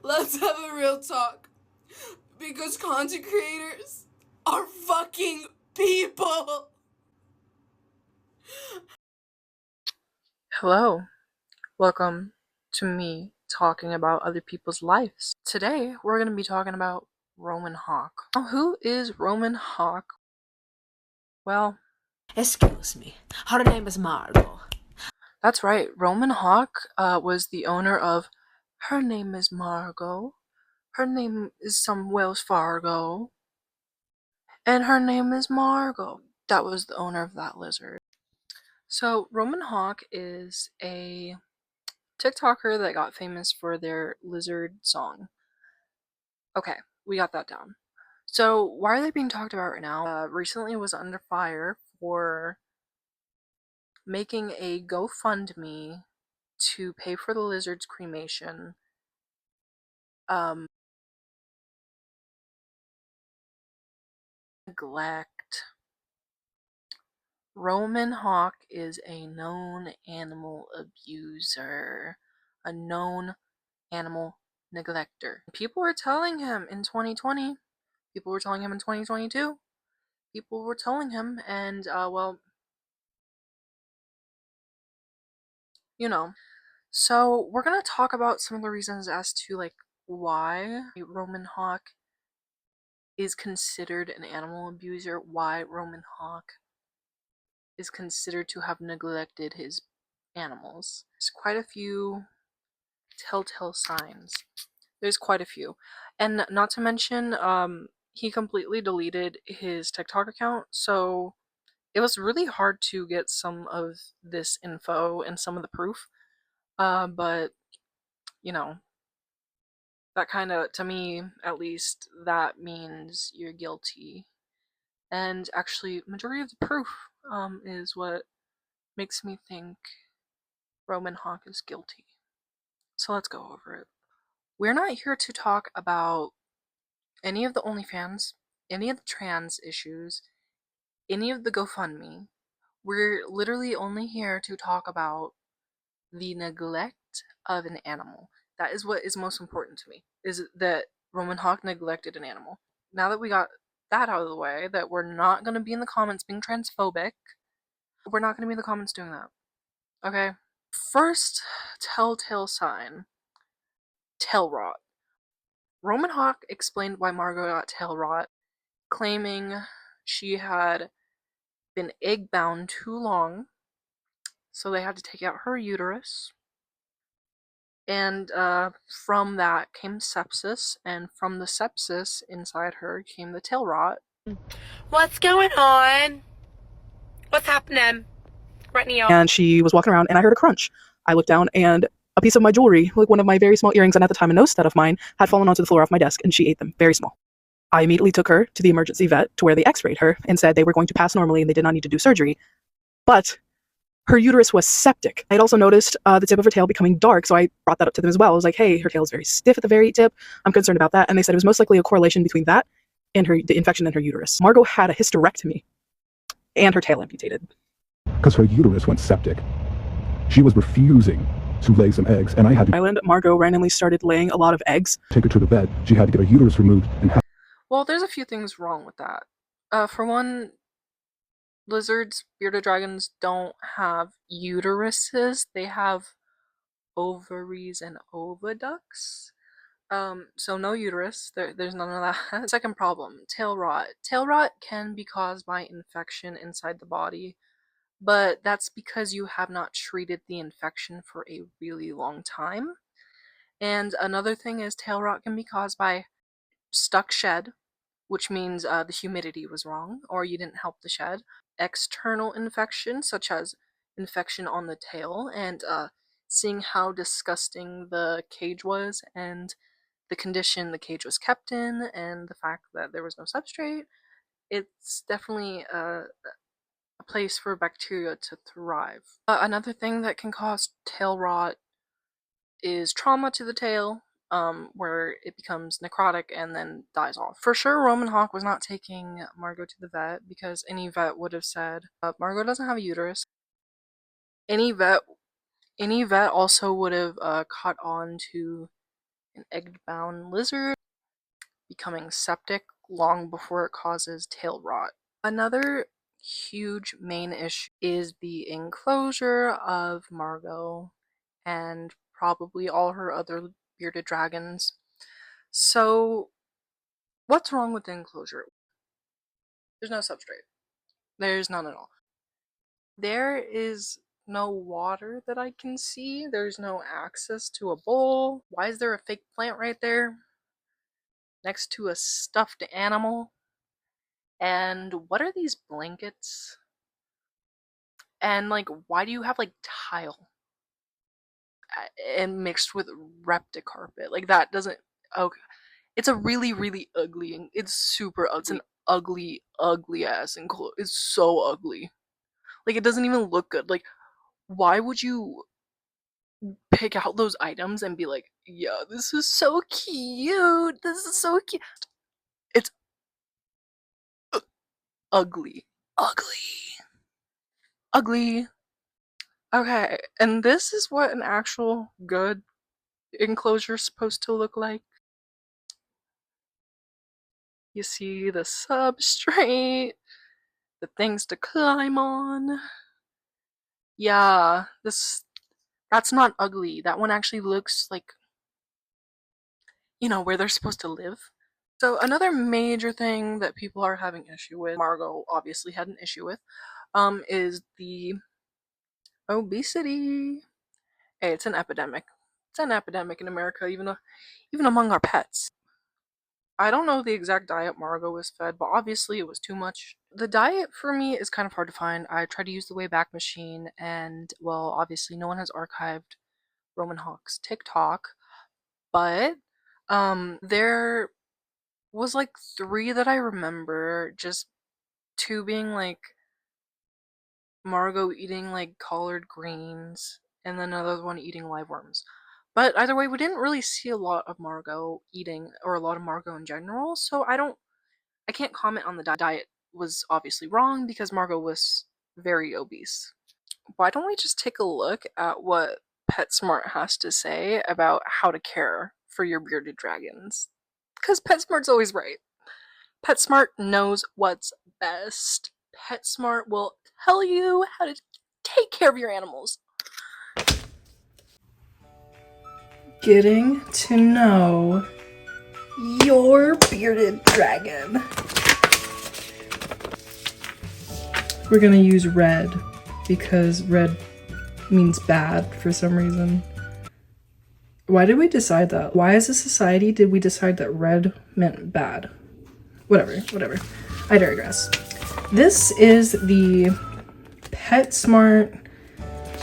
Let's have a real talk. Because content creators are fucking people. Hello, welcome to me talking about other people's lives. Today, we're going to be talking about Roman Hawke. Now, who is Roman Hawke? Well, Excuse me, her name is Margo. that's right. Roman Hawke was the owner of Her Name is Margo. Her name is some Wells Fargo. And her name is Margo. That was the owner of that lizard. So, Roman Hawke is a TikToker that got famous for their lizard song. Okay, we got that down. So, why are they being talked about right now? Recently was under fire for making a GoFundMe to pay for the lizard's cremation. Neglect. Roman Hawke is a known animal abuser, a known animal neglector. People were telling him in 2020, people were telling him in 2022, people were telling him, and well, you know. So we're gonna talk about some of the reasons as to like why Roman Hawke is considered an animal abuser, why Roman Hawke is considered to have neglected his animals. There's quite a few telltale signs. There's quite a few. And not to mention, he completely deleted his TikTok account, so it was really hard to get some of this info and some of the proof. But you know, that kind of, to me at least, that means you're guilty. And actually, majority of the proof is what makes me think Roman Hawke is guilty. So let's go over it. We're not here to talk about any of the OnlyFans, any of the trans issues, any of the GoFundMe. We're literally only here to talk about the neglect of an animal. That is what is most important to me, is that Roman Hawke neglected an animal. Now that we got that out of the way, that we're not going to be in the comments being transphobic, we're not going to be in the comments doing that. Okay? First telltale sign, tail rot. Roman Hawke explained why Margo got tail rot, claiming she had been egg bound too long, so they had to take out her uterus. And from that came sepsis, and from the sepsis inside her came the tail rot. What's going on? What's happening? Right now. And she was walking around and I heard a crunch. I looked down and a piece of my jewelry, like one of my very small earrings and at the time a nose stud of mine, had fallen onto the floor off my desk and she ate them, very small. I immediately took her to the emergency vet to where they x-rayed her and said they were going to pass normally and they did not need to do surgery. But her uterus was septic. I had also noticed the tip of her tail becoming dark, so I brought that up to them as well. I was like, hey, her tail is very stiff at the very tip. I'm concerned about that. And they said it was most likely a correlation between that and the infection in her uterus. Margo had a hysterectomy and her tail amputated. Because her uterus went septic. She was refusing to lay some eggs, and I had to Island, Margo randomly started laying a lot of eggs. take her to the vet. She had to get her uterus removed and have Well, there's a few things wrong with that. For one, lizards, bearded dragons don't have uteruses, they have ovaries and oviducts. So no uterus. There's none of that. Second problem, tail rot. Tail rot can be caused by infection inside the body, but that's because you have not treated the infection for a really long time. And another thing is tail rot can be caused by stuck shed, which means the humidity was wrong or you didn't help the shed. External infection, such as infection on the tail, and seeing how disgusting the cage was and the condition the cage was kept in and the fact that there was no substrate, it's definitely a place for bacteria to thrive. Another thing that can cause tail rot is trauma to the tail, where it becomes necrotic and then dies off. For sure, Roman Hawke was not taking Margo to the vet because any vet would have said, Margo doesn't have a uterus. Any vet also would have caught on to an egg-bound lizard, becoming septic long before it causes tail rot. Another huge main issue is the enclosure of Margo and probably all her other bearded dragons. So, what's wrong with the enclosure? There's no substrate. There's none at all. There is no water that I can see. There's no access to a bowl. Why is there a fake plant right there next to a stuffed animal? And what are these blankets? And like, why do you have like tile and mixed with Repticarpet? Like, that doesn't. Okay, it's a really, really ugly. It's super. It's an ugly, ugly ass enclosure. It's so ugly. Like, it doesn't even look good. Like, why would you pick out those items and be like, yeah, this is so cute. This is so cute. It's ugly. Ugly. Ugly. Okay, and this is what an actual good enclosure is supposed to look like. You see the substrate, the things to climb on. Yeah, that's not ugly. That one actually looks like, where they're supposed to live. So another major thing that people are having issue with, Margo obviously had an issue with, is the obesity. Hey, it's an epidemic. It's an epidemic in America, even among our pets. I don't know the exact diet Margo was fed, but obviously it was too much. The diet for me is kind of hard to find. I tried to use the Wayback Machine, and well, obviously no one has archived Roman Hawke's TikTok, but there was like 3 that I remember, just 2 being like Margo eating like collard greens, and then another one eating live worms. But either way, we didn't really see a lot of Margo eating, or a lot of Margo in general, so I can't comment on the diet was obviously wrong because Margo was very obese. Why don't we just take a look at what PetSmart has to say about how to care for your bearded dragons? Because PetSmart's always right. PetSmart knows what's best. PetSmart will tell you how to take care of your animals. Getting to know your bearded dragon. We're gonna use red because red means bad for some reason. Why did we decide that? Why as a society did we decide that red meant bad? Whatever. I digress. This is the PetSmart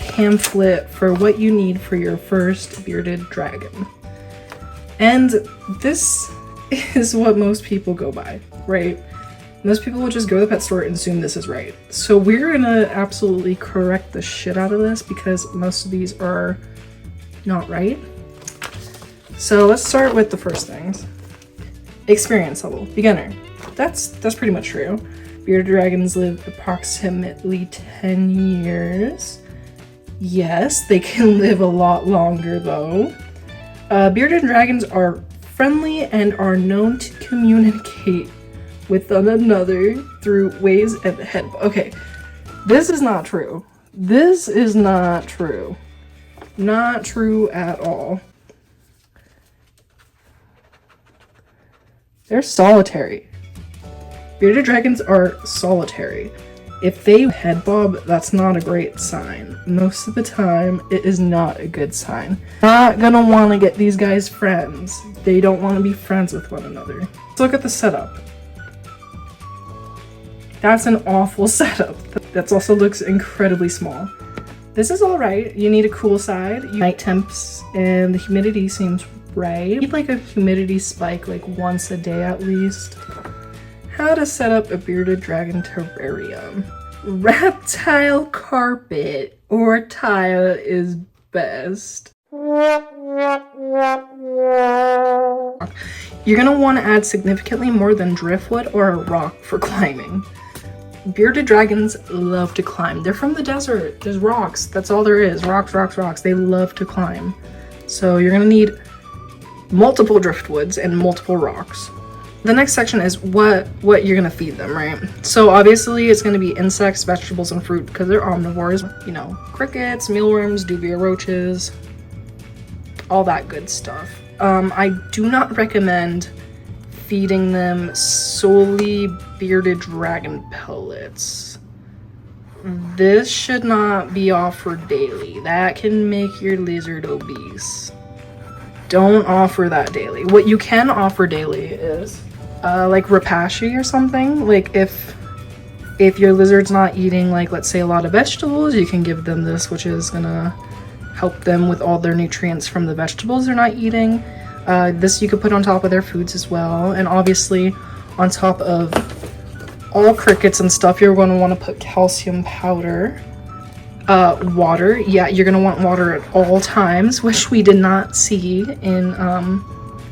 pamphlet for what you need for your first bearded dragon. And this is what most people go by, right? Most people will just go to the pet store and assume this is right. So we're gonna absolutely correct the shit out of this because most of these are not right. So let's start with the first things. Experience level, beginner. That's pretty much true. Bearded dragons live approximately 10 years. Yes, they can live a lot longer though. Bearded dragons are friendly and are known to communicate with one another through waves and head. Okay, this is not true. This is not true. Not true at all. They're solitary. Bearded dragons are solitary. If they head bob, that's not a great sign. Most of the time, it is not a good sign. Not gonna want to get these guys friends. They don't want to be friends with one another. Let's look at the setup. That's an awful setup. That also looks incredibly small. This is alright. You need a cool side. Night temps and the humidity seems right. You need like a humidity spike like once a day at least. How to set up a bearded dragon terrarium. Reptile carpet or tile is best. You're gonna want to add significantly more than driftwood or a rock for climbing. Bearded dragons love to climb. They're from the desert. There's rocks. That's all there is. Rocks. They love to climb. So you're gonna need multiple driftwoods, and multiple rocks. The next section is what you're gonna feed them, right? So obviously it's gonna be insects, vegetables, and fruit because they're omnivores. You know, crickets, mealworms, duvia roaches, all that good stuff. I do not recommend feeding them solely bearded dragon pellets. This should not be offered daily. That can make your lizard obese. Don't offer that daily. What you can offer daily is like rapashi or something. Like if your lizard's not eating, like, let's say a lot of vegetables, you can give them this, which is gonna help them with all their nutrients from the vegetables they're not eating. This you could put on top of their foods as well, and obviously on top of all crickets and stuff, you're going to want to put calcium powder. Water, yeah, you're gonna want water at all times, which we did not see in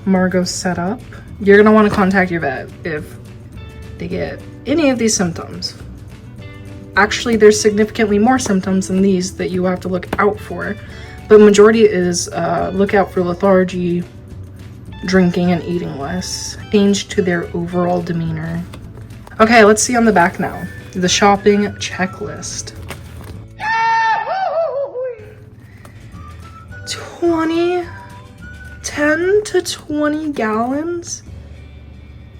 Margot's setup. You're gonna want to contact your vet if they get any of these symptoms. Actually, there's significantly more symptoms than these that you have to look out for, but majority is look out for lethargy, drinking and eating less, change to their overall demeanor. Okay, let's see on the back now. The shopping checklist. 10 to 20 gallons?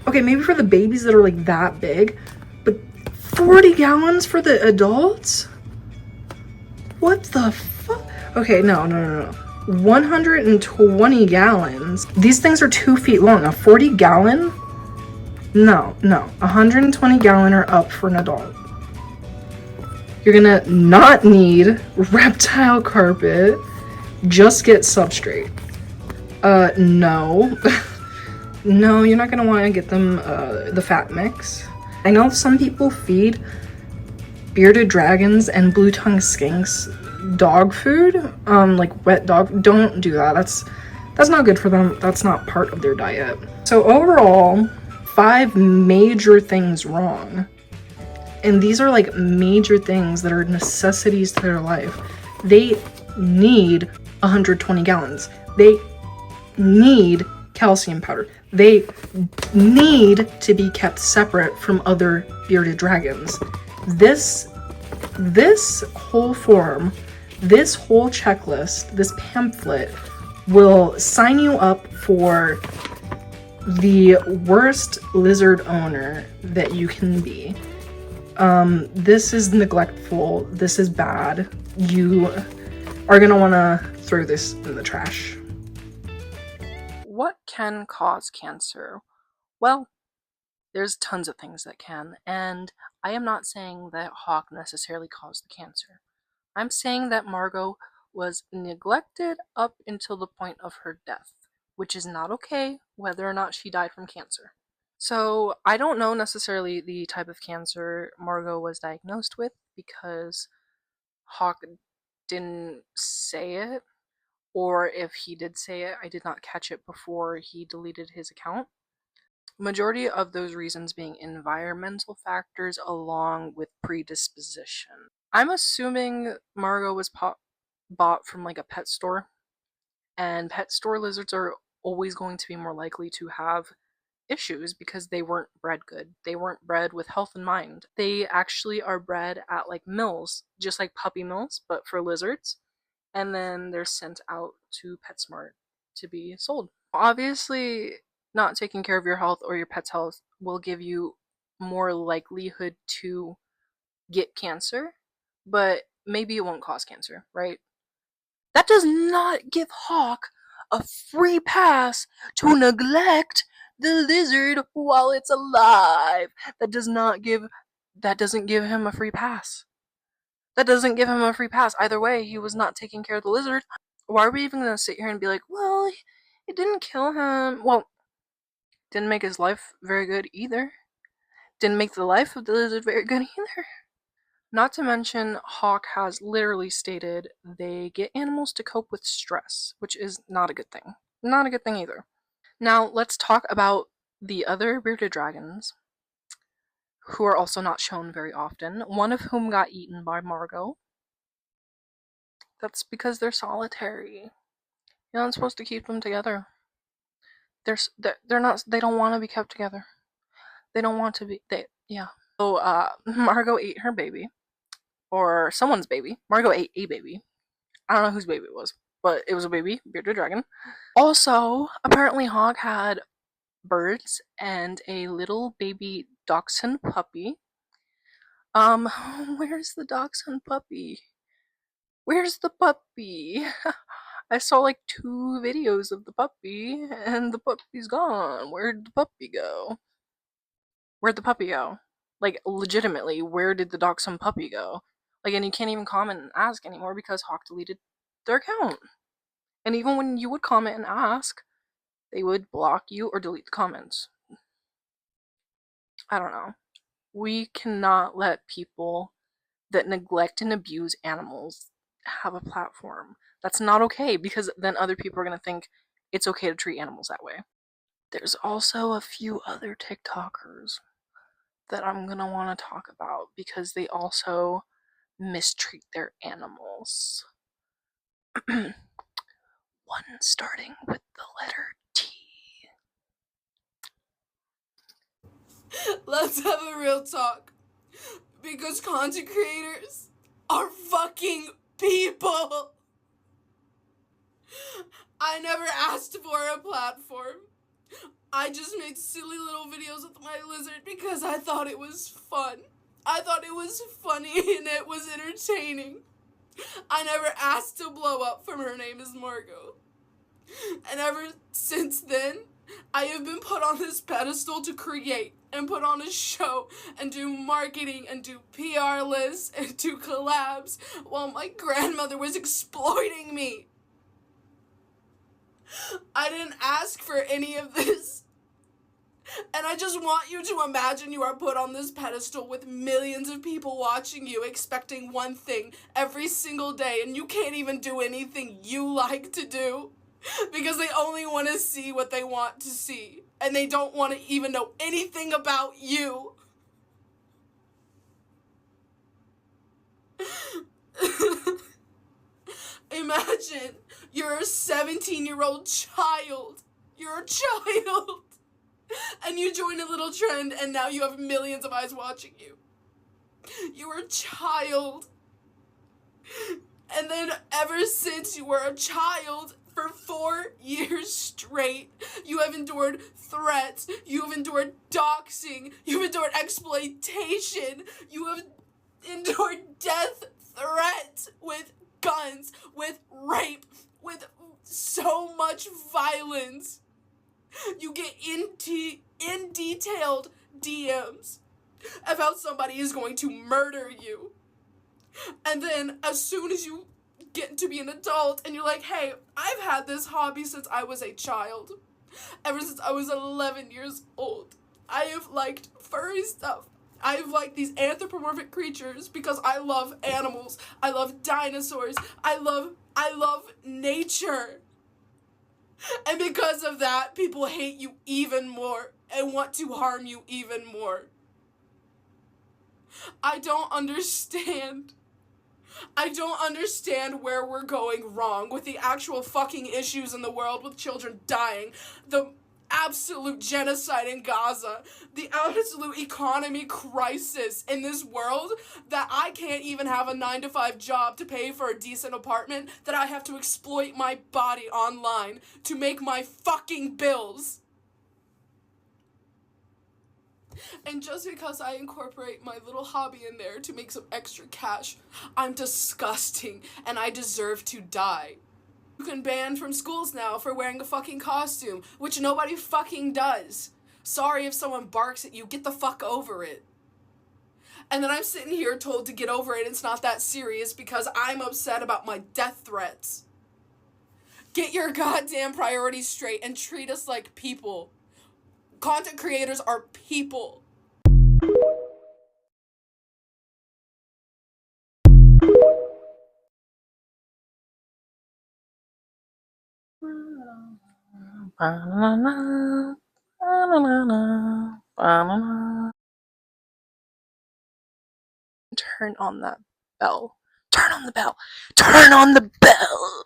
Okay, maybe for the babies that are like that big, but 40 gallons for the adults? What the fuck? Okay, no. 120 gallons. These things are 2 feet long. A 40 gallon? No. 120 gallon or up for an adult. You're gonna not need reptile carpet. Just get substrate. No. No, you're not gonna want to get them the fat mix. I know some people feed bearded dragons and blue-tongued skinks dog food, like wet dog. Don't do that. That's not good for them. That's not part of their diet. So overall, 5 major things wrong. And these are like major things that are necessities to their life. They need 120 gallons. They need calcium powder. They need to be kept separate from other bearded dragons. This whole form, this whole checklist, this pamphlet will sign you up for the worst lizard owner that you can be. This is neglectful. This is bad. You are gonna want to throw this in the trash. What can cause cancer? Well, there's tons of things that can, and I am not saying that Hawke necessarily caused the cancer. I'm saying that Margot was neglected up until the point of her death, which is not okay, whether or not she died from cancer. So I don't know necessarily the type of cancer Margot was diagnosed with because Hawke didn't say it, or if he did say it, I did not catch it before he deleted his account. Majority of those reasons being environmental factors along with predisposition. I'm assuming Margot was bought from like a pet store, and pet store lizards are always going to be more likely to have issues because they weren't bred good. They weren't bred with health in mind. They actually are bred at like mills, just like puppy mills, but for lizards, and then they're sent out to PetSmart to be sold. Obviously, not taking care of your health or your pet's health will give you more likelihood to get cancer, but maybe it won't cause cancer, right? That does not give Hawke a free pass to neglect the lizard while it's alive. That doesn't give him a free pass. That doesn't give him a free pass. Either way, he was not taking care of the lizard. Why are we even gonna sit here and be like, well, it didn't kill him? Well, didn't make his life very good either. Didn't make the life of the lizard very good either. Not to mention, Hawke has literally stated they get animals to cope with stress, which is not a good thing. Not a good thing either. Now, let's talk about the other bearded dragons, who are also not shown very often, one of whom got eaten by Margot. That's because they're solitary. You're not supposed to keep them together. They don't want to be kept together. They don't want to be. So Margo ate her baby, or someone's baby. Margo ate a baby. I don't know whose baby it was, but it was a baby, bearded dragon. Also, apparently Hawke had birds and a little baby dachshund puppy. Where's the dachshund puppy? Where's the puppy? I saw like 2 videos of the puppy, and the puppy's gone. Where'd the puppy go? Where'd the puppy go? Like, legitimately, where did the dachshund puppy go? Like, and you can't even comment and ask anymore because Hawke deleted their account. And even when you would comment and ask, they would block you or delete the comments. I don't know. We cannot let people that neglect and abuse animals have a platform. That's not okay, because then other people are going to think it's okay to treat animals that way. There's also a few other TikTokers that I'm going to want to talk about because they also mistreat their animals. One starting with the letter T. Let's have a real talk. Because content creators are fucking people. I never asked for a platform. I just made silly little videos with my lizard because I thought it was fun. I thought it was funny and it was entertaining. I never asked to blow up from Her Name is Margo. And ever since then, I have been put on this pedestal to create and put on a show and do marketing and do PR lists and do collabs while my grandmother was exploiting me. I didn't ask for any of this. And I just want you to imagine you are put on this pedestal with millions of people watching you, expecting one thing every single day, and you can't even do anything you like to do because they only want to see what they want to see, and they don't want to even know anything about you. Imagine you're a 17-year-old child. You're a child. And you join a little trend, and now you have millions of eyes watching you. You were a child. And then ever since you were a child, for 4 years straight, you have endured threats, you have endured doxing, you have endured exploitation, you have endured death threats with guns, with rape, with so much violence. You get in detailed DMs about somebody is going to murder you. And then as soon as you get to be an adult and you're like, hey, I've had this hobby since I was a child. Ever since I was 11 years old. I have liked furry stuff. I've liked these anthropomorphic creatures because I love animals. I love dinosaurs. I love nature. And because of that, people hate you even more and want to harm you even more. I don't understand where we're going wrong with the actual fucking issues in the world with children dying, the absolute genocide in Gaza, the absolute economy crisis in this world that I can't even have a 9-to-5 job to pay for a decent apartment, that I have to exploit my body online to make my fucking bills. And just because I incorporate my little hobby in there to make some extra cash, I'm disgusting and I deserve to die. You can ban from schools now for wearing a fucking costume, which nobody fucking does. Sorry if someone barks at you, get the fuck over it. And then I'm sitting here told to get over it, it's not that serious because I'm upset about my death threats. Get your goddamn priorities straight and treat us like people. Content creators are people. Turn on that bell. Turn on the bell. Turn on the bell.